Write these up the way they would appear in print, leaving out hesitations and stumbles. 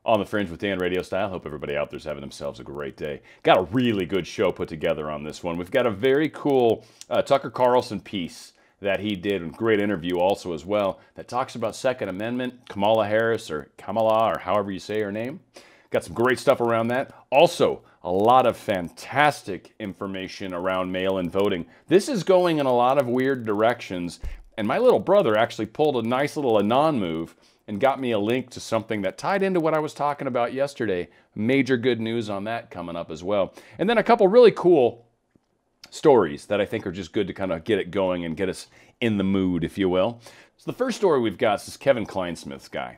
On the Fringe with Dan radio style. Hope everybody out there's having themselves a great day. Got a really good show put together on this one. We've got a very cool Tucker Carlson piece that he did, a great interview also as well, that talks about Second Amendment, Kamala Harris, or Kamala, or however you say her name. Got some great stuff around that. Also, a lot of fantastic information around mail-in voting. This is going in a lot of weird directions, and my little brother actually pulled a nice little Anon move and got me a link to something that tied into what I was talking about yesterday. Major good news on that coming up as well. And then a couple really cool stories that I think are just good to kind of get it going and get us in the mood, if you will. So the first story we've got is this Kevin Kleinsmith's guy.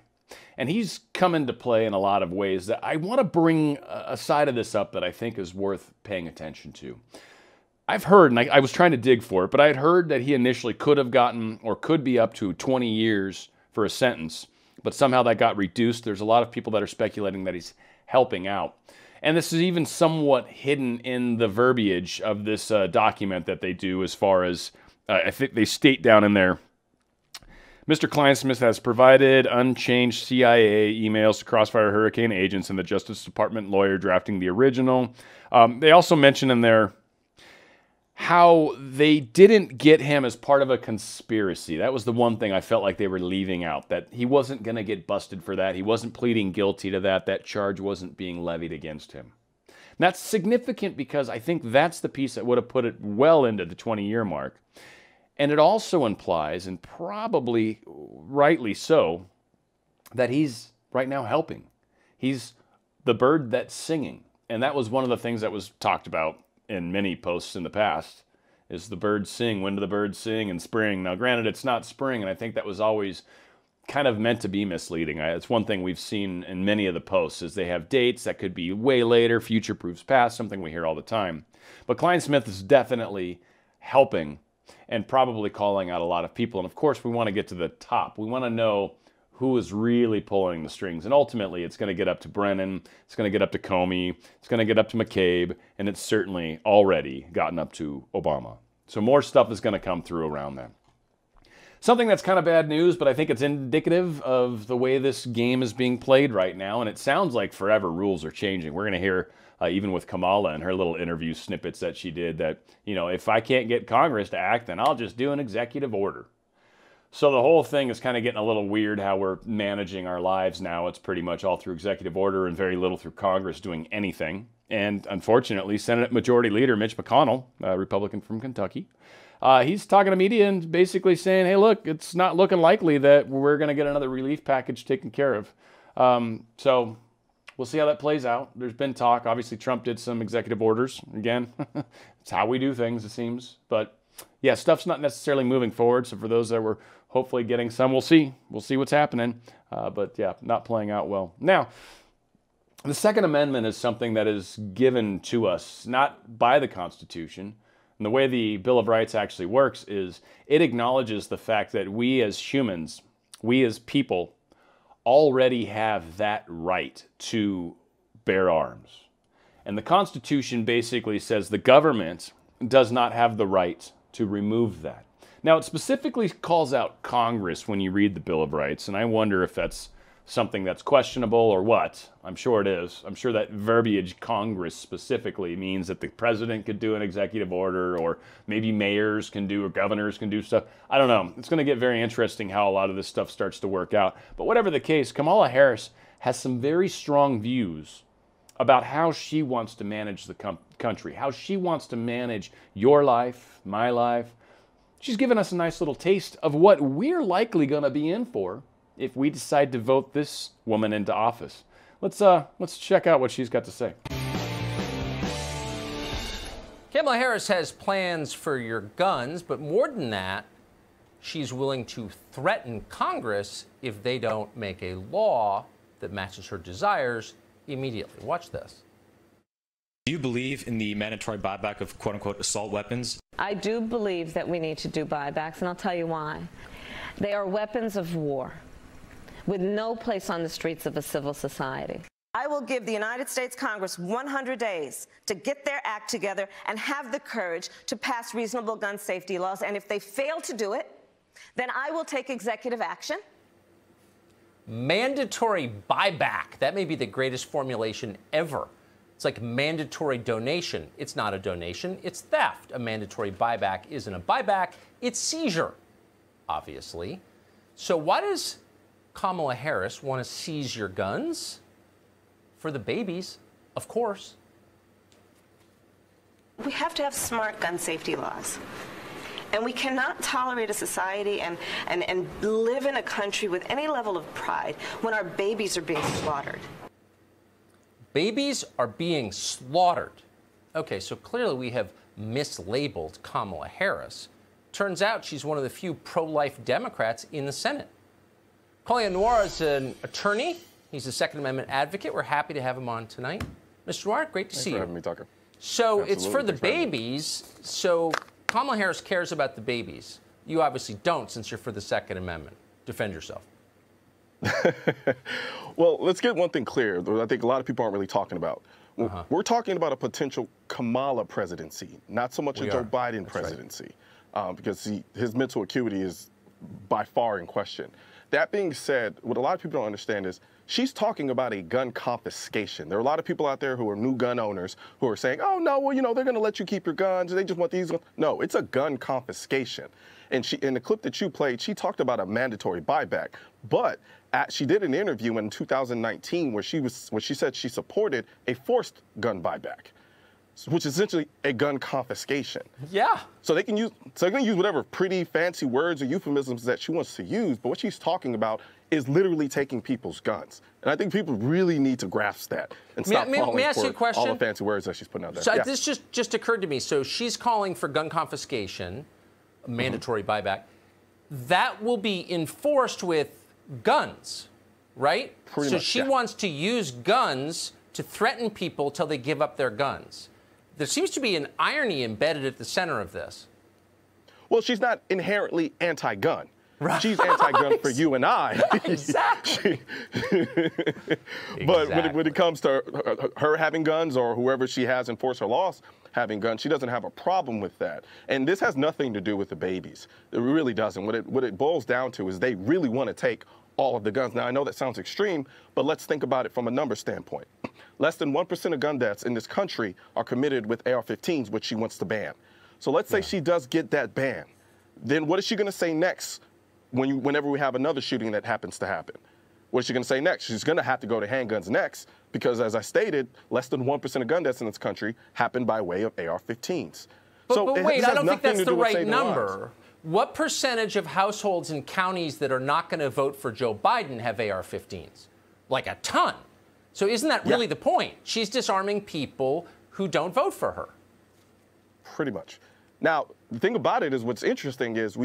And he's come into play in a lot of ways that I want to bring a side of this up that I think is worth paying attention to. I've heard, and I was trying to dig for it, but I had heard that he initially could have gotten, or could be up to 20 years for a sentence, but somehow that got reduced. There's a lot of people that are speculating that he's helping out. And this is even somewhat hidden in the verbiage of this document that they do, as far as, I think they state down in there, Mr. Kleinsmith has provided unchanged CIA emails to Crossfire Hurricane agents and the Justice Department lawyer drafting the original. They also mention in there how they didn't get him as part of a conspiracy. That was the one thing I felt like they were leaving out, that he wasn't going to get busted for that. He wasn't pleading guilty to that. That charge wasn't being levied against him. And that's significant because I think that's the piece that would have put it well into the 20-year mark. And it also implies, and probably rightly so, that he's right now helping. He's the bird that's singing. And that was one of the things that was talked about in many posts in the past, is the birds sing. When do the birds sing? In spring. Now, granted, it's not spring, and I think that was always kind of meant to be misleading. It's one thing we've seen in many of the posts, is they have dates that could be way later, future proofs past, something we hear all the time. But Kleinsmith is definitely helping and probably calling out a lot of people. And of course, we want to get to the top. We want to know who is really pulling the strings. And ultimately, it's going to get up to Brennan, it's going to get up to Comey, it's going to get up to McCabe, and it's certainly already gotten up to Obama. So more stuff is going to come through around that. Something that's kind of bad news, but I think it's indicative of the way this game is being played right now, and it sounds like forever rules are changing. We're going to hear, even with Kamala and her little interview snippets that she did, that, you know, if I can't get Congress to act, then I'll just do an executive order. So the whole thing is kind of getting a little weird how we're managing our lives now. It's pretty much all through executive order and very little through Congress doing anything. And unfortunately, Senate Majority Leader Mitch McConnell, a Republican from Kentucky, he's talking to media and basically saying, hey, look, it's not looking likely that we're going to get another relief package taken care of. So we'll see how that plays out. There's been talk. Obviously, Trump did some executive orders. Again, it's how we do things, it seems. But yeah, stuff's not necessarily moving forward. So for those that were hopefully getting some, we'll see. We'll see what's happening. But yeah, not playing out well. Now, the Second Amendment is something that is given to us, not by the Constitution. And the way the Bill of Rights actually works is it acknowledges the fact that we as humans, we as people, already have that right to bear arms. And the Constitution basically says the government does not have the right to remove that. Now, it specifically calls out Congress when you read the Bill of Rights, and I wonder if that's something that's questionable or what. I'm sure it is. I'm sure that verbiage, Congress specifically, means that the president could do an executive order, or maybe mayors can do, or governors can do stuff. I don't know. It's going to get very interesting how a lot of this stuff starts to work out. But whatever the case, Kamala Harris has some very strong views about how she wants to manage the country, how she wants to manage your life, my life. She's given us a nice little taste of what we're likely going to be in for if we decide to vote this woman into office. Let's check out what she's got to say. Kamala Harris has plans for your guns, but more than that, she's willing to threaten Congress if they don't make a law that matches her desires immediately. Watch this. Do you believe in the mandatory buyback of quote-unquote assault weapons? I do believe that we need to do buybacks, and I'll tell you why. They are weapons of war with no place on the streets of a civil society. I will give the United States Congress 100 days to get their act together and have the courage to pass reasonable gun safety laws. And if they fail to do it, then I will take executive action. Mandatory buyback. That may be the greatest formulation ever. It's like mandatory donation. It's not a donation, it's theft. A mandatory buyback isn't a buyback, it's seizure, obviously. So why does Kamala Harris want to seize your guns? For the babies, of course. We have to have smart gun safety laws. And we cannot tolerate a society and live in a country with any level of pride when our babies are being slaughtered. Babies are being slaughtered. Okay, so clearly we have mislabeled Kamala Harris. Turns out she's one of the few pro-life Democrats in the Senate. Colin Noir is an attorney. He's a Second Amendment advocate. We're happy to have him on tonight. Mr. Noir, great to see you. Thanks for having me, Tucker. So Absolutely. it's for the babies. So Kamala Harris cares about the babies. You obviously don't, since you're for the Second Amendment. Defend yourself. Well, let's get one thing clear that I think a lot of people aren't really talking about. We're talking about a potential Kamala presidency, not so much a Joe Biden presidency, because his mental acuity is by far in question. That being said, what a lot of people don't understand is she's talking about a gun confiscation. There are a lot of people out there who are new gun owners who are saying, oh, no, well, you know, they're going to let you keep your guns. They just want these. No, it's a gun confiscation. And in the clip that you played, she talked about a mandatory buyback. But she did an interview in 2019 where she said she supported a forced gun buyback, which is essentially a gun confiscation. Yeah. So they can use whatever pretty fancy words or euphemisms that she wants to use, but what she's talking about is literally taking people's guns. And I think people really need to grasp that and stop falling for all the fancy words that she's putting out there. So this just occurred to me. So she's calling for gun confiscation, a mandatory buyback. That will be enforced with guns, right? Pretty much, she wants to use guns to threaten people till they give up their guns. There seems to be an irony embedded at the center of this. Well, she's not inherently anti-gun. Right. She's anti-gun for you and I. Exactly. But when it comes to her having guns or whoever she has enforced her laws having guns, she doesn't have a problem with that. And this has nothing to do with the babies. It really doesn't. What it boils down to is they really want to take all of the guns. Now, I know that sounds extreme, but let's think about it from a number standpoint. Less than 1% of gun deaths in this country are committed with AR-15s, which she wants to ban. So let's say she does get that ban. Then what is she going to say next whenever we have another shooting that happens to happen? What is she going to say next? She's going to have to go to handguns next because, as I stated, less than 1% of gun deaths in this country happen by way of AR-15s. But wait, I don't think that's the right number. What percentage of households in counties that are not going to vote for Joe Biden have AR-15s? Like a ton. So isn't that really the point? She's disarming people who don't vote for her. Pretty much. Now, the thing about it is what's interesting is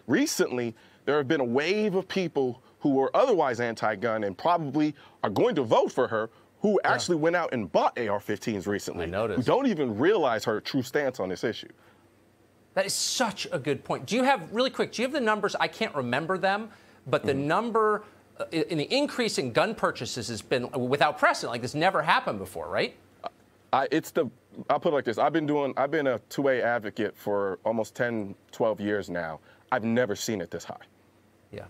recently there have been a wave of people who were otherwise anti-gun and probably are going to vote for her who actually went out and bought AR-15s recently. I noticed. Who don't even realize her true stance on this issue. That is such a good point. Do you have, really quick, do you have the numbers? I can't remember them, but the number in the increase in gun purchases has been without precedent. Like this never happened before, right? I'll put it like this. I've been a 2A advocate for almost 10, 12 years now. I've never seen it this high. Yeah,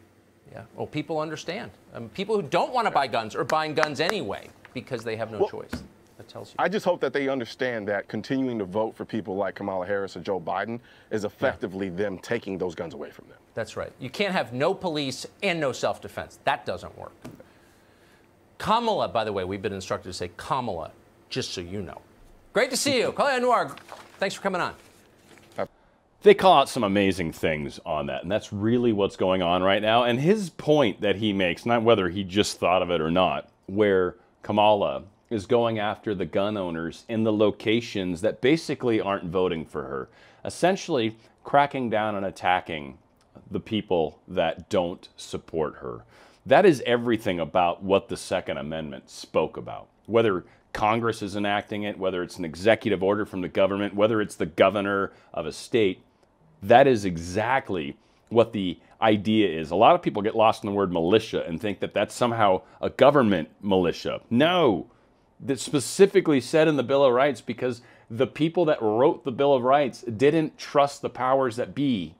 yeah. Well, people understand. People who don't want to buy guns are buying guns anyway because they have no choice. That tells you. I just hope that they understand that continuing to vote for people like Kamala Harris or Joe Biden is effectively them taking those guns away from them. That's right. You can't have no police and no self-defense. That doesn't work. Kamala, by the way, we've been instructed to say Kamala, just so you know. Great to see you. Colin Noir, thanks for coming on. They call out some amazing things on that, and that's really what's going on right now. And his point that he makes, not whether he just thought of it or not, where Kamala is going after the gun owners in the locations that basically aren't voting for her, essentially cracking down and attacking the people that don't support her. That is everything about what the Second Amendment spoke about. Whether Congress is enacting it, whether it's an executive order from the government, whether it's the governor of a state, that is exactly what the idea is. A lot of people get lost in the word militia and think that that's somehow a government militia. No, that's specifically said in the Bill of Rights because the people that wrote the Bill of Rights didn't trust the powers that be.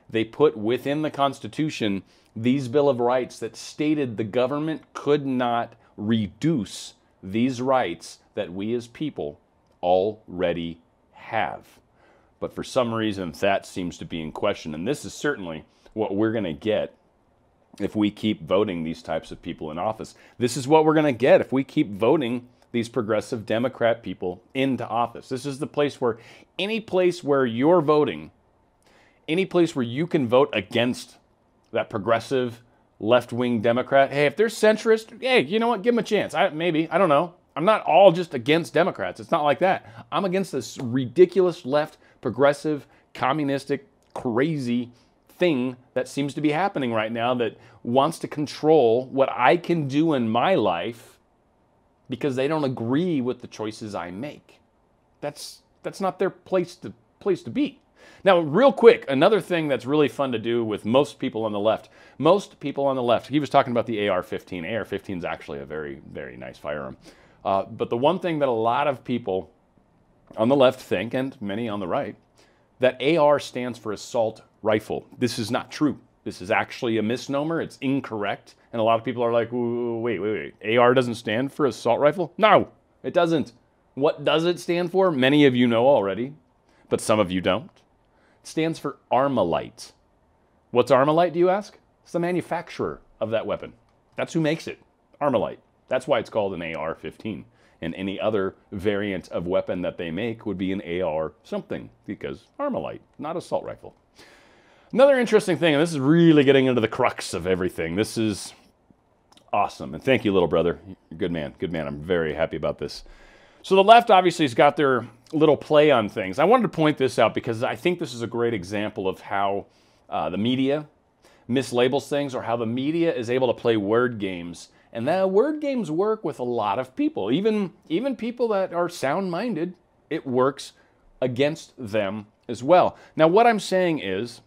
they put within the Constitution these Bill of Rights that stated the government could not reduce these rights that we as people already have. But for some reason, that seems to be in question. And this is certainly what we're going to get if we keep voting these types of people in office. This is what we're going to get if we keep voting these progressive Democrat people into office. This is the place where, any place where you're voting, any place where you can vote against that progressive left-wing Democrat, hey, if they're centrist, hey, you know what, give them a chance. I don't know. I'm not all just against Democrats. It's not like that. I'm against this ridiculous left, progressive, communistic, crazy thing that seems to be happening right now that wants to control what I can do in my life because they don't agree with the choices I make. That's not their place to be. Now, real quick, another thing that's really fun to do with most people on the left. Most people on the left, he was talking about the AR-15. AR-15 is actually a very, very nice firearm. But the one thing that a lot of people on the left think, and many on the right, that AR stands for assault rifle. This is not true. This is actually a misnomer. It's incorrect. And a lot of people are like, wait. AR doesn't stand for assault rifle? No, it doesn't. What does it stand for? Many of you know already, but some of you don't. It stands for Armalite. What's Armalite, do you ask? It's the manufacturer of that weapon. That's who makes it, Armalite. That's why it's called an AR-15. And any other variant of weapon that they make would be an AR something, because Armalite, not assault rifle. Another interesting thing, and this is really getting into the crux of everything. This is awesome. And thank you, little brother. You're a good man. Good man. I'm very happy about this. So the left obviously has got their little play on things. I wanted to point this out because I think this is a great example of how the media mislabels things, or how the media is able to play word games. And that word games work with a lot of people, even people that are sound-minded. It works against them as well. Now, what I'm saying is,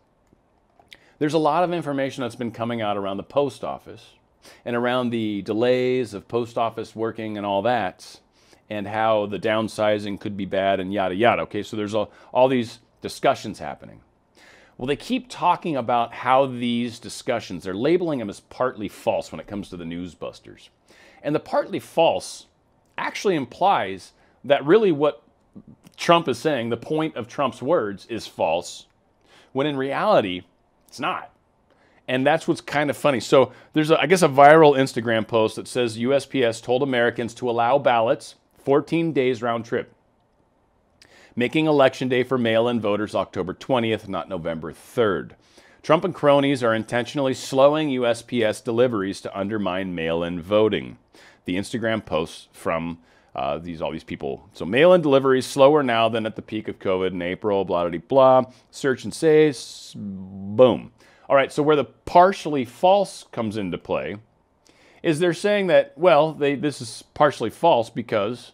there's a lot of information that's been coming out around the post office and around the delays of post office working and all that, and how the downsizing could be bad and yada yada. Okay, so there's all these discussions happening. Well, they keep talking about how these discussions, they're labeling them as partly false when it comes to the newsbusters. And the partly false actually implies that really what Trump is saying, the point of Trump's words, is false, when in reality, it's not. And that's what's kind of funny. So there's, I guess, a viral Instagram post that says USPS told Americans to allow ballots 14 days round trip, making Election Day for mail-in voters October 20th, not November 3rd. Trump and cronies are intentionally slowing USPS deliveries to undermine mail-in voting. The Instagram posts from all these people. So mail-in deliveries slower now than at the peak of COVID in April, blah, blah, blah. Search and say, boom. All right, so where the partially false comes into play is they're saying that, well, this is partially false because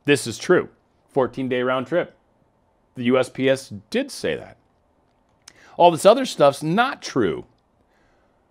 this is true. 14-day round trip. The USPS did say that. All this other stuff's not true.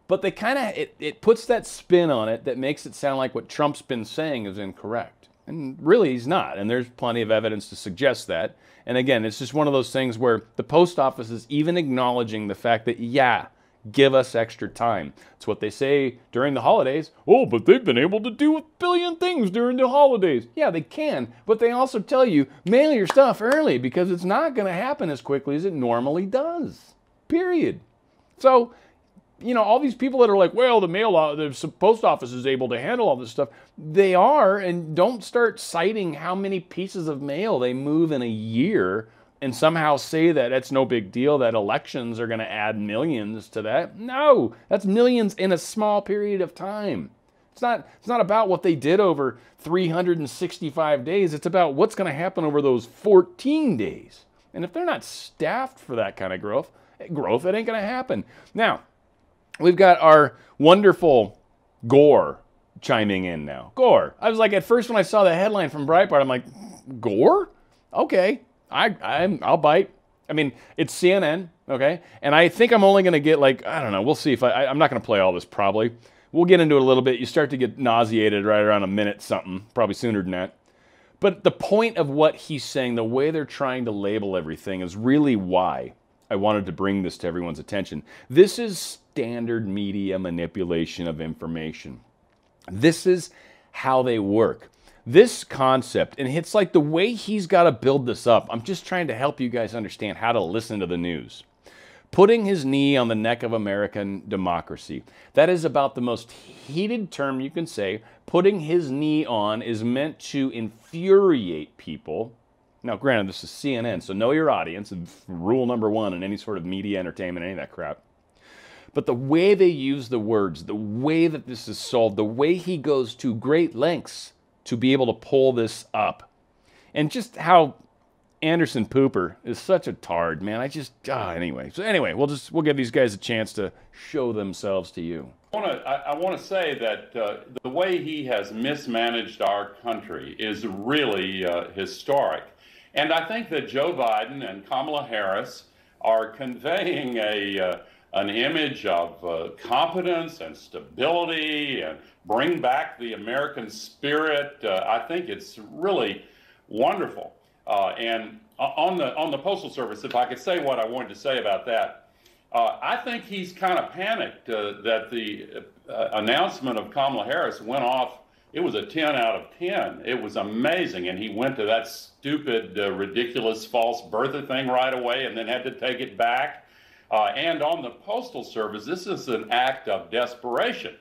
But they kind of, it puts that spin on it that makes it sound like what Trump's been saying is incorrect. And really, he's not. And there's plenty of evidence to suggest that. And again, it's just one of those things where the post office is even acknowledging the fact that, yeah, give us extra time. It's what they say during the holidays. Oh, but they've been able to do a billion things during the holidays. Yeah, they can. But they also tell you, mail your stuff early because it's not going to happen as quickly as it normally does. Period. So, you know, all these people that are like, well, the post office is able to handle all this stuff. They are, and don't start citing how many pieces of mail they move in a year and somehow say that it's no big deal, that elections are going to add millions to that. No, that's millions in a small period of time. It's not about what they did over 365 days. It's about what's going to happen over those 14 days. And if they're not staffed for that kind of growth, it ain't going to happen. Now, we've got our wonderful Gore chiming in now. Gore. I was like, at first when I saw the headline from Breitbart, I'm like, Gore? Okay. I'll bite. I mean, it's CNN, okay? And I think I'm only going to get like, I don't know, we'll see if I'm not going to play all this probably. We'll get into it a little bit. You start to get nauseated right around a minute something, probably sooner than that. But the point of what he's saying, the way they're trying to label everything is really why I wanted to bring this to everyone's attention. This is standard media manipulation of information. This is how they work. This concept, and it's like the way he's got to build this up. I'm just trying to help you guys understand how to listen to the news. Putting his knee on the neck of American democracy. That is about the most heated term you can say. Putting his knee on is meant to infuriate people. Now, granted, this is CNN, so know your audience. Rule number one in any sort of media, entertainment, any of that crap. But the way they use the words, the way that this is sold, the way he goes to great lengths to be able to pull this up, and just how Anderson Pooper is such a tard, man. Anyway. So anyway, we'll give these guys a chance to show themselves to you. I want to say that the way he has mismanaged our country is really historic. And I think that Joe Biden and Kamala Harris are conveying an image of competence and stability and bring back the American spirit. I think it's really wonderful. And on the Postal Service, if I could say what I wanted to say about that, I think he's kind of panicked that the announcement of Kamala Harris went off. It was a 10 out of 10. It was amazing. And he went to that stupid, ridiculous false birther thing right away and then had to take it back. And on the Postal Service, this is an act of desperation.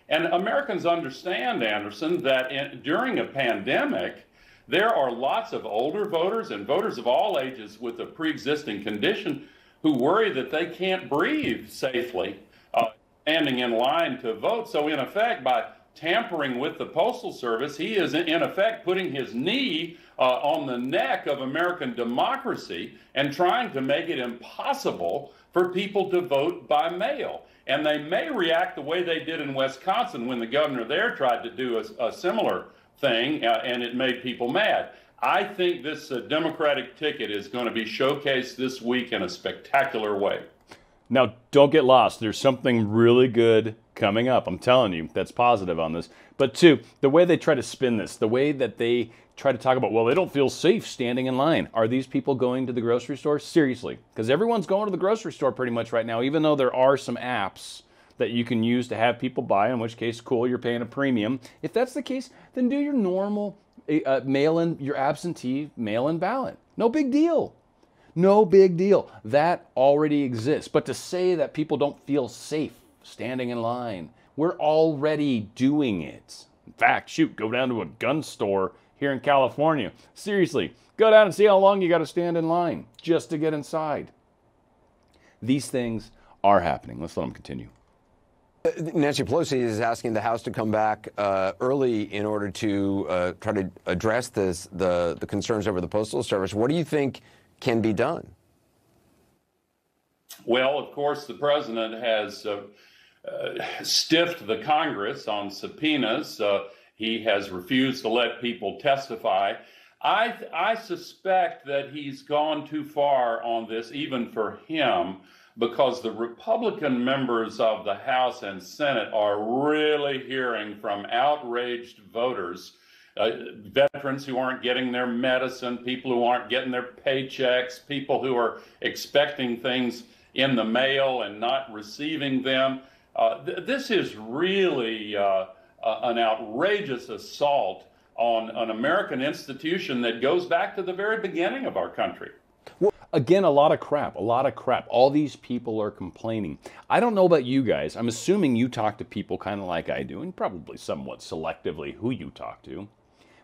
And Americans understand, Anderson, that during a pandemic, there are lots of older voters and voters of all ages with a pre-existing condition who worry that they can't breathe safely standing in line to vote. So in effect, by tampering with the Postal Service, he is in effect putting his knee on the neck of American democracy and trying to make it impossible for people to vote by mail. And they may react the way they did in Wisconsin when the governor there tried to do a similar thing, and it made people mad. I think this Democratic ticket is going to be showcased this week in a spectacular way. Now, don't get lost. There's something really good coming up. I'm telling you, that's positive on this. But two, the way they try to spin this, the way that they try to talk about, well, they don't feel safe standing in line. Are these people going to the grocery store? Seriously. Because everyone's going to the grocery store pretty much right now, even though there are some apps that you can use to have people buy, in which case, cool, you're paying a premium. If that's the case, then do your normal mail-in, your absentee mail-in ballot. No big deal. No big deal. That already exists. But to say that people don't feel safe standing in line, we're already doing it. In fact, shoot, go down to a gun store here in California. Seriously, go down and see how long you got to stand in line just to get inside. These things are happening. Let's let them continue. Nancy Pelosi is asking the House to come back early in order to try to address the concerns over the Postal Service. What do you think can be done? Well, of course, the president has stiffed the Congress on subpoenas. He has refused to let people testify. I suspect that he's gone too far on this, even for him, because the Republican members of the House and Senate are really hearing from outraged voters, veterans who aren't getting their medicine, people who aren't getting their paychecks, people who are expecting things in the mail and not receiving them. This is really an outrageous assault on an American institution that goes back to the very beginning of our country. Again, a lot of crap. All these people are complaining. I don't know about you guys. I'm assuming you talk to people kind of like I do, and probably somewhat selectively who you talk to.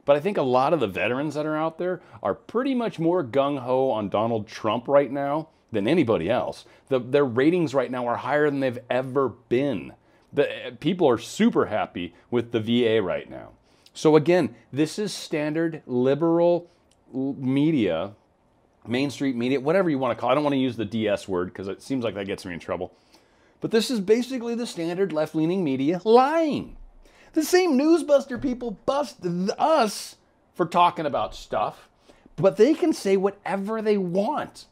But I think a lot of the veterans that are out there are pretty much more gung-ho on Donald Trump right now than anybody else. Their ratings right now are higher than they've ever been. People are super happy with the VA right now. So again, this is standard liberal media, Main Street media, whatever you want to call it. I don't want to use the DS word because it seems like that gets me in trouble. But this is basically the standard left-leaning media lying. The same newsbuster people bust us for talking about stuff, but they can say whatever they want.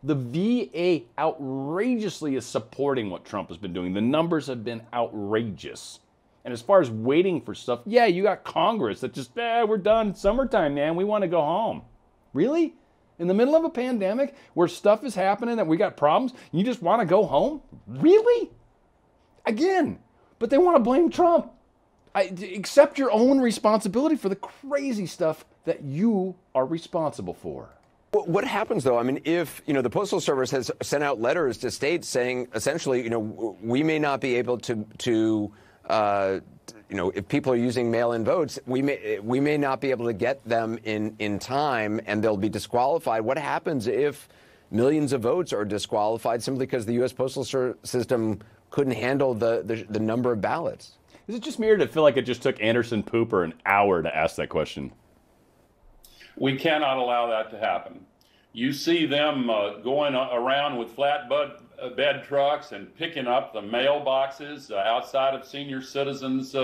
The VA outrageously is supporting what Trump has been doing. The numbers have been outrageous. And as far as waiting for stuff, yeah, you got Congress that just, we're done. Summertime, man. We want to go home. Really? In the middle of a pandemic where stuff is happening and we got problems, you just want to go home? Really? Again, but they want to blame Trump. Accept your own responsibility for the crazy stuff that you are responsible for. What happens, though? I mean, if, the Postal Service has sent out letters to states saying, essentially, we may not be able to if people are using mail-in votes, we may not be able to get them in time, and they'll be disqualified. What happens if millions of votes are disqualified simply because the U.S. Postal System couldn't handle the number of ballots? Is it just me or to feel like it just took Anderson Pooper an hour to ask that question? We cannot allow that to happen. You see them going around with flatbed trucks and picking up the mailboxes outside of senior citizens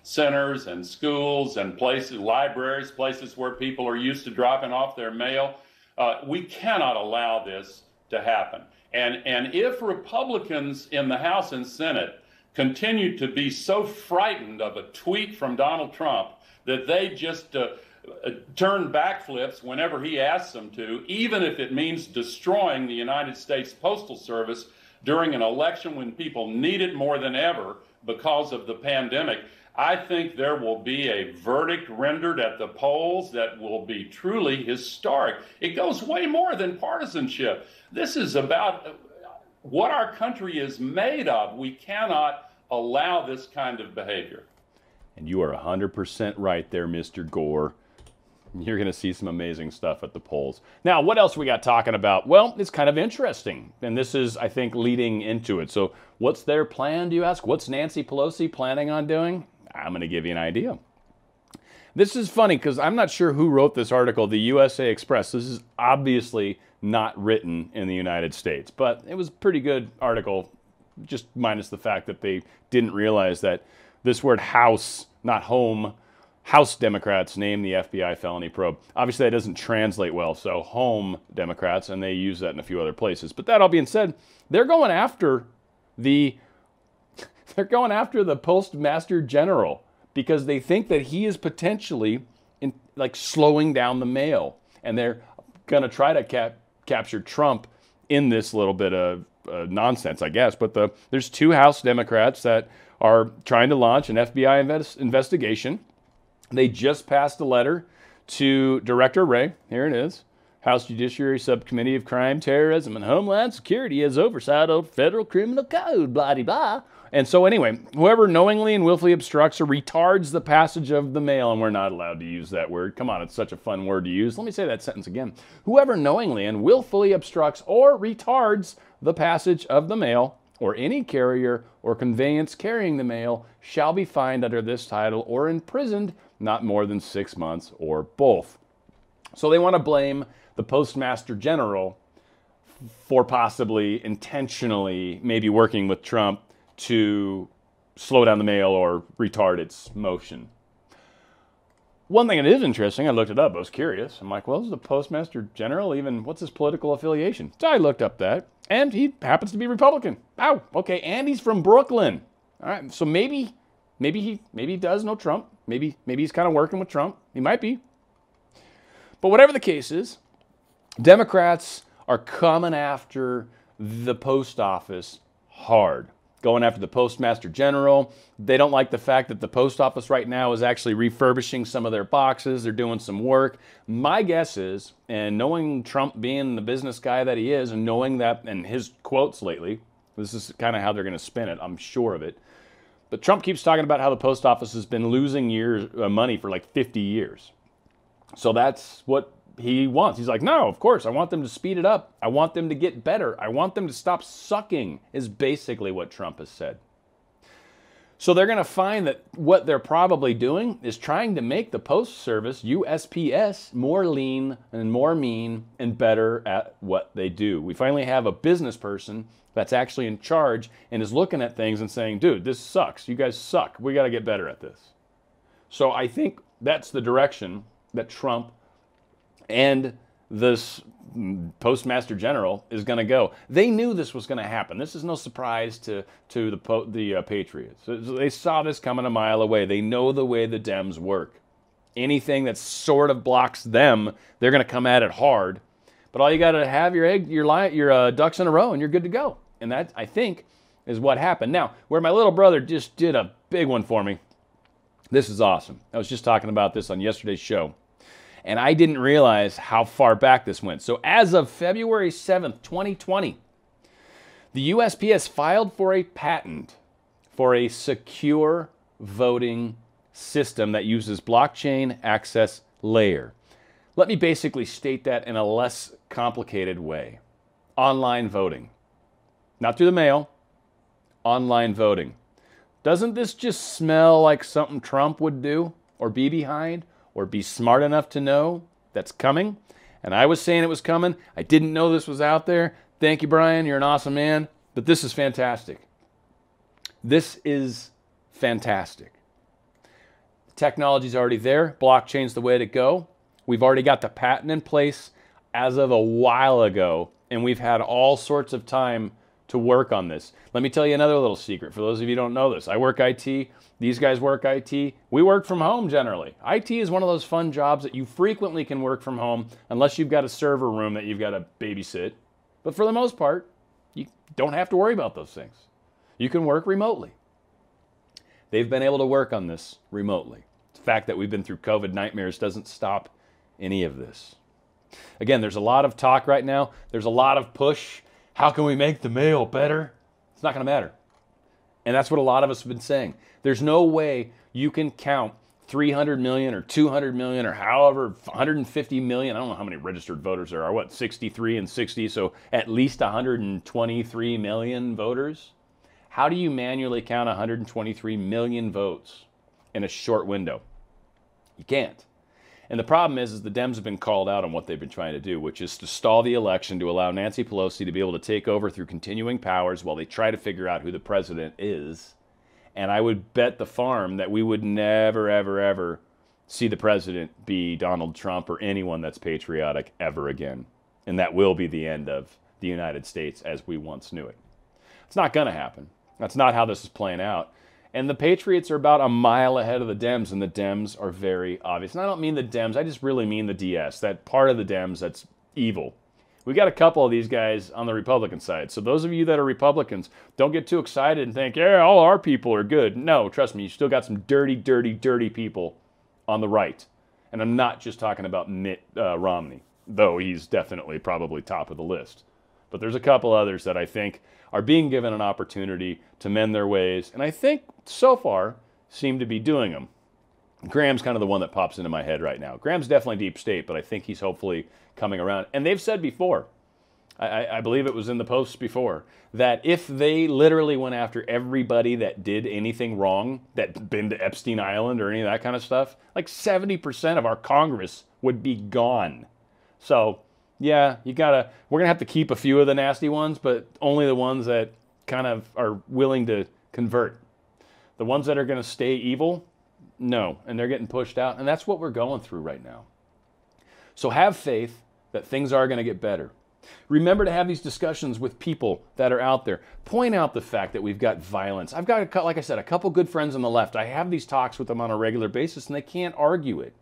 centers and schools and places, libraries, places where people are used to dropping off their mail. We cannot allow this to happen. And if Republicans in the House and Senate continue to be so frightened of a tweet from Donald Trump that they just turn backflips whenever he asks them to, even if it means destroying the United States Postal Service during an election when people need it more than ever because of the pandemic, I think there will be a verdict rendered at the polls that will be truly historic. It goes way more than partisanship. This is about what our country is made of. We cannot allow this kind of behavior. And you are 100% right there, Mr. Gore. You're going to see some amazing stuff at the polls. Now, what else we got talking about? Well, it's kind of interesting. And this is, I think, leading into it. So what's their plan, do you ask? What's Nancy Pelosi planning on doing? I'm going to give you an idea. This is funny because I'm not sure who wrote this article, the USA Express. This is obviously not written in the United States, but it was a pretty good article, just minus the fact that they didn't realize that this word house, not home, House Democrats named the FBI felony probe. Obviously, that doesn't translate well, so home Democrats, and they use that in a few other places. But that all being said, they're going after the Postmaster General because they think that he is potentially slowing down the mail, and they're going to try to capture Trump in this little bit of nonsense, I guess. But there's two House Democrats that are trying to launch an FBI investigation. They just passed a letter to Director Wray. Here it is. House Judiciary Subcommittee of Crime, Terrorism, and Homeland Security has oversight of federal criminal code, blah-de-blah. And so anyway, whoever knowingly and willfully obstructs or retards the passage of the mail, and we're not allowed to use that word. Come on, it's such a fun word to use. Let me say that sentence again. Whoever knowingly and willfully obstructs or retards the passage of the mail, or any carrier or conveyance carrying the mail, shall be fined under this title or imprisoned not more than 6 months or both. So they want to blame the Postmaster General for possibly intentionally maybe working with Trump to slow down the mail or retard its motion. One thing that is interesting, I looked it up, I was curious. I'm like, well, is the Postmaster General even, what's his political affiliation? So I looked up that, and he happens to be Republican. Oh, okay, and he's from Brooklyn. All right, so maybe he does know Trump. Maybe he's kind of working with Trump. He might be. But whatever the case is, Democrats are coming after the post office hard. Going after the Postmaster General. They don't like the fact that the post office right now is actually refurbishing some of their boxes. They're doing some work. My guess is, and knowing Trump being the business guy that he is, and knowing that, and his quotes lately, this is kind of how they're going to spin it, I'm sure of it. But Trump keeps talking about how the post office has been losing money for like 50 years. So that's what he wants. He's like, no, of course, I want them to speed it up. I want them to get better. I want them to stop sucking, is basically what Trump has said. So they're going to find that what they're probably doing is trying to make the Post Service, USPS, more lean and more mean and better at what they do. We finally have a business person that's actually in charge and is looking at things and saying, dude, this sucks. You guys suck. We got to get better at this. So I think that's the direction that Trump and this Postmaster General is going to go. They knew this was going to happen. This is no surprise to the Patriots. They saw this coming a mile away. They know the way the Dems work. Anything that sort of blocks them, they're going to come at it hard. But all you got to have your ducks in a row, and you're good to go. And that, I think, is what happened. Now, where my little brother just did a big one for me, this is awesome. I was just talking about this on yesterday's show, and I didn't realize how far back this went. So as of February 7th, 2020, the USPS filed for a patent for a secure voting system that uses blockchain access layer. Let me basically state that in a less complicated way. Online voting. Not through the mail, online voting. Doesn't this just smell like something Trump would do or be behind or be smart enough to know that's coming? And I was saying it was coming. I didn't know this was out there. Thank you, Brian. You're an awesome man. But this is fantastic. This is fantastic. The technology's already there. Blockchain's the way to go. We've already got the patent in place as of a while ago, and we've had all sorts of time to work on this. Let me tell you another little secret for those of you who don't know this. I work IT. These guys work IT. We work from home generally. IT is one of those fun jobs that you frequently can work from home unless you've got a server room that you've got to babysit. But for the most part, you don't have to worry about those things. You can work remotely. They've been able to work on this remotely. The fact that we've been through COVID nightmares doesn't stop any of this. Again, there's a lot of talk right now. There's a lot of push. How can we make the mail better? It's not going to matter. And that's what a lot of us have been saying. There's no way you can count 300 million or 200 million or however 150 million. I don't know how many registered voters there are. What, 63 and 60? So at least 123 million voters. How do you manually count 123 million votes in a short window? You can't. And the problem is the Dems have been called out on what they've been trying to do, which is to stall the election to allow Nancy Pelosi to be able to take over through continuing powers while they try to figure out who the president is. And I would bet the farm that we would never, ever, ever see the president be Donald Trump or anyone that's patriotic ever again. And that will be the end of the United States as we once knew it. It's not going to happen. That's not how this is playing out. And the Patriots are about a mile ahead of the Dems, and the Dems are very obvious. And I don't mean the Dems, I just really mean the DS, that part of the Dems that's evil. We got a couple of these guys on the Republican side. So those of you that are Republicans, don't get too excited and think, yeah, all our people are good. No, trust me, you still got some dirty, dirty, dirty people on the right. And I'm not just talking about Mitt Romney, though he's definitely probably top of the list. But there's a couple others that I think are being given an opportunity to mend their ways, and I think so far seem to be doing them. Graham's kind of the one that pops into my head right now. Graham's definitely deep state, but I think he's hopefully coming around. And they've said before, I believe it was in the posts before, that if they literally went after everybody that did anything wrong, that been to Epstein Island or any of that kind of stuff, like 70% of our Congress would be gone. So yeah, we're going to have to keep a few of the nasty ones, but only the ones that kind of are willing to convert. The ones that are going to stay evil, no, and they're getting pushed out, and that's what we're going through right now. So have faith that things are going to get better. Remember to have these discussions with people that are out there. Point out the fact that we've got violence. I've got, like I said, a couple good friends on the left. I have these talks with them on a regular basis, and they can't argue it.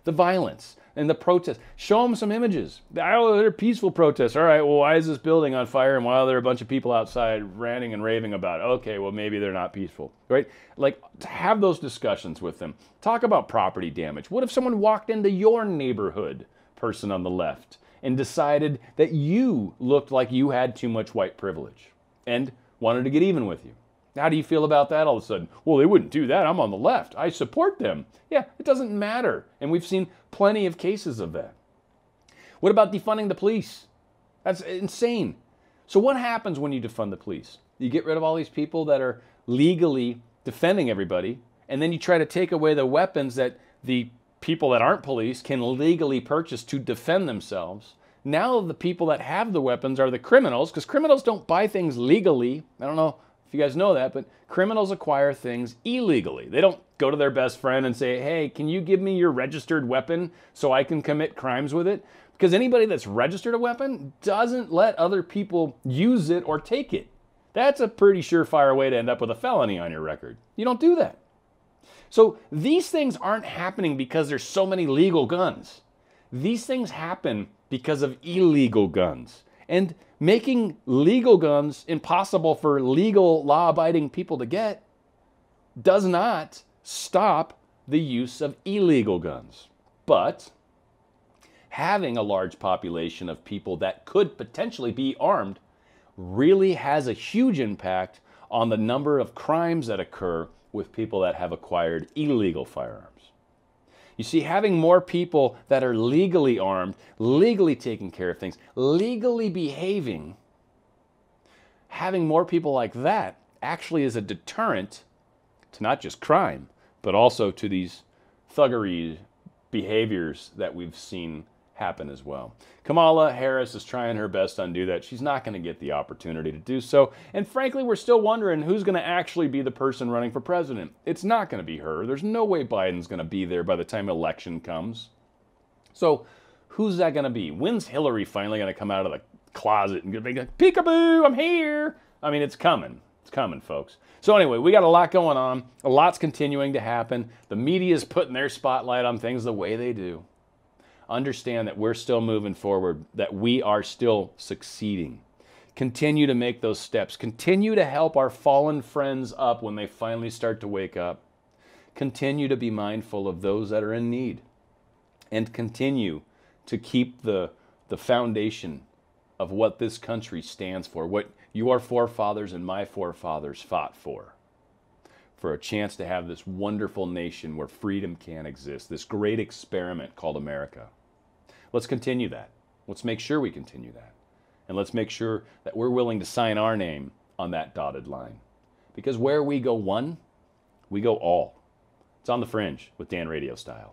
The violence and the protests. Show them some images. Oh, they're peaceful protests. All right, well, why is this building on fire and why are there a bunch of people outside ranting and raving about it? Okay, well, maybe they're not peaceful, right? Like, have those discussions with them. Talk about property damage. What if someone walked into your neighborhood, person on the left, and decided that you looked like you had too much white privilege and wanted to get even with you? How do you feel about that all of a sudden? Well, they wouldn't do that. I'm on the left. I support them. Yeah, it doesn't matter. And we've seen plenty of cases of that. What about defunding the police? That's insane. So what happens when you defund the police? You get rid of all these people that are legally defending everybody, and then you try to take away the weapons that the people that aren't police can legally purchase to defend themselves. Now the people that have the weapons are the criminals, because criminals don't buy things legally. I don't know if you guys know that, but criminals acquire things illegally. They don't go to their best friend and say, hey, can you give me your registered weapon so I can commit crimes with it? Because anybody that's registered a weapon doesn't let other people use it or take it. That's a pretty surefire way to end up with a felony on your record. You don't do that. So these things aren't happening because there's so many legal guns. These things happen because of illegal guns. And making legal guns impossible for legal, law-abiding people to get does not stop the use of illegal guns. But having a large population of people that could potentially be armed really has a huge impact on the number of crimes that occur with people that have acquired illegal firearms. You see, having more people that are legally armed, legally taking care of things, legally behaving, having more people like that actually is a deterrent to not just crime, but also to these thuggery behaviors that we've seen happen as well. Kamala Harris is trying her best to undo that. She's not going to get the opportunity to do so. And frankly, we're still wondering who's going to actually be the person running for president. It's not going to be her. There's no way Biden's going to be there by the time election comes. So who's that going to be? When's Hillary finally going to come out of the closet and be like, peekaboo, I'm here? I mean, it's coming. It's coming, folks. So anyway, we got a lot going on. A lot's continuing to happen. The media is putting their spotlight on things the way they do. Understand that we're still moving forward, that we are still succeeding. Continue to make those steps. Continue to help our fallen friends up when they finally start to wake up. Continue to be mindful of those that are in need. And continue to keep the foundation of what this country stands for, what your forefathers and my forefathers fought for a chance to have this wonderful nation where freedom can exist, this great experiment called America. Let's continue that. Let's make sure we continue that. And let's make sure that we're willing to sign our name on that dotted line. Because where we go one, we go all. It's on the Fringe with Dan Radio Style.